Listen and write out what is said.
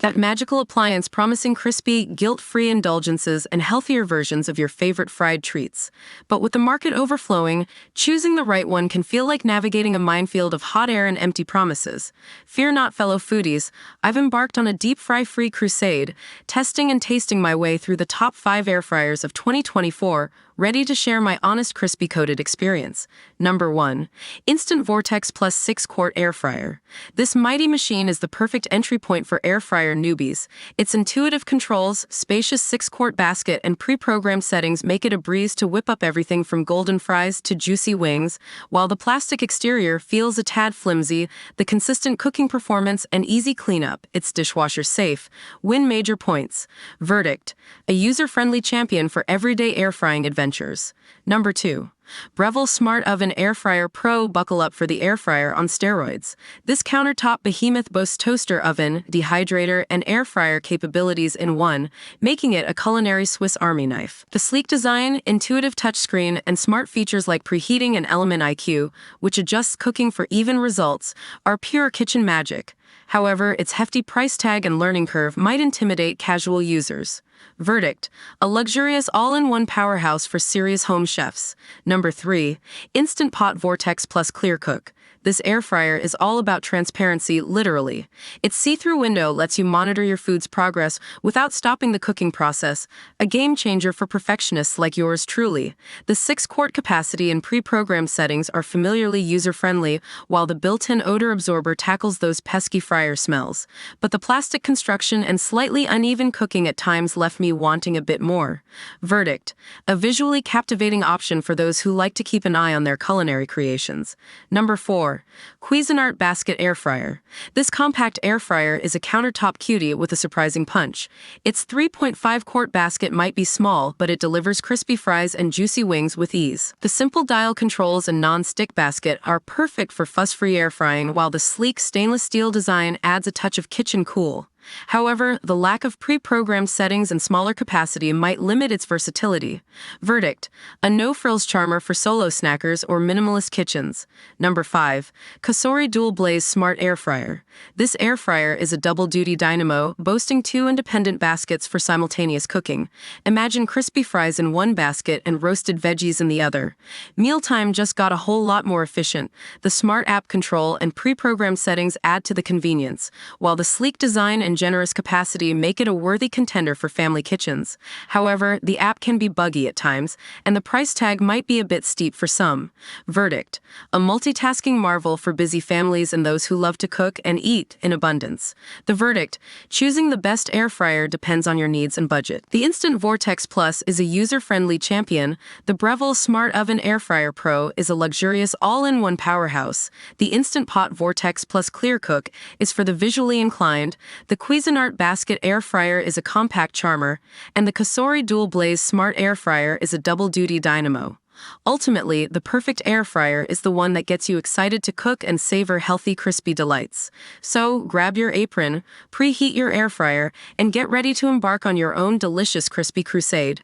That magical appliance promising crispy, guilt-free indulgences and healthier versions of your favorite fried treats. But with the market overflowing, choosing the right one can feel like navigating a minefield of hot air and empty promises. Fear not, fellow foodies. I've embarked on a deep fry-free crusade, testing and tasting my way through the top 5 air fryers of 2024, ready to share my honest crispy-coated experience. Number 1. Instant Vortex Plus 6-quart Air Fryer. This mighty machine is the perfect entry point for air fryer newbies. Its intuitive controls, spacious 6-quart basket, and pre-programmed settings make it a breeze to whip up everything from golden fries to juicy wings. While the plastic exterior feels a tad flimsy, the consistent cooking performance and easy cleanup, it's dishwasher safe, win major points. Verdict: a user-friendly champion for everyday air frying adventures. Number 2. Breville Smart Oven Air Fryer Pro. Buckle up for the air fryer on steroids. This countertop behemoth boasts toaster oven, dehydrator, and air fryer capabilities in one, making it a culinary Swiss Army knife. The sleek design, intuitive touchscreen, and smart features like preheating and Element IQ, which adjusts cooking for even results, are pure kitchen magic. However, its hefty price tag and learning curve might intimidate casual users. Verdict: a luxurious all-in-one powerhouse for serious home chefs. Number 3. Instant Pot Vortex Plus Clear Cook. This air fryer is all about transparency, literally. Its see-through window lets you monitor your food's progress without stopping the cooking process, a game-changer for perfectionists like yours truly. The 6-quart capacity and pre-programmed settings are familiarly user-friendly, while the built-in odor absorber tackles those pesky fryer smells. But the plastic construction and slightly uneven cooking at times left me wanting a bit more. Verdict: a visually captivating option for those who like to keep an eye on their culinary creations. Number 4. Cuisinart Basket Air Fryer. This compact air fryer is a countertop cutie with a surprising punch. Its 3.5-quart basket might be small, but it delivers crispy fries and juicy wings with ease. The simple dial controls and non-stick basket are perfect for fuss-free air frying, while the sleek stainless steel design adds a touch of kitchen cool. However, the lack of pre-programmed settings and smaller capacity might limit its versatility. Verdict: a no-frills charmer for solo snackers or minimalist kitchens. Number 5. Cosori Dual Blaze Smart Air Fryer. This air fryer is a double-duty dynamo, boasting 2 independent baskets for simultaneous cooking. Imagine crispy fries in one basket and roasted veggies in the other. Mealtime just got a whole lot more efficient. The smart app control and pre-programmed settings add to the convenience, while the sleek design and generous capacity make it a worthy contender for family kitchens. However, the app can be buggy at times, and the price tag might be a bit steep for some. Verdict: a multitasking marvel for busy families and those who love to cook and eat in abundance. The verdict: choosing the best air fryer depends on your needs and budget. The Instant Vortex Plus is a user-friendly champion. The Breville Smart Oven Air Fryer Pro is a luxurious all-in-one powerhouse. The Instant Pot Vortex Plus Clear Cook is for the visually inclined. The Cuisinart Basket Air Fryer is a compact charmer, and the Cosori Dual Blaze Smart Air Fryer is a double-duty dynamo. Ultimately, the perfect air fryer is the one that gets you excited to cook and savor healthy, crispy delights. So, grab your apron, preheat your air fryer, and get ready to embark on your own delicious crispy crusade.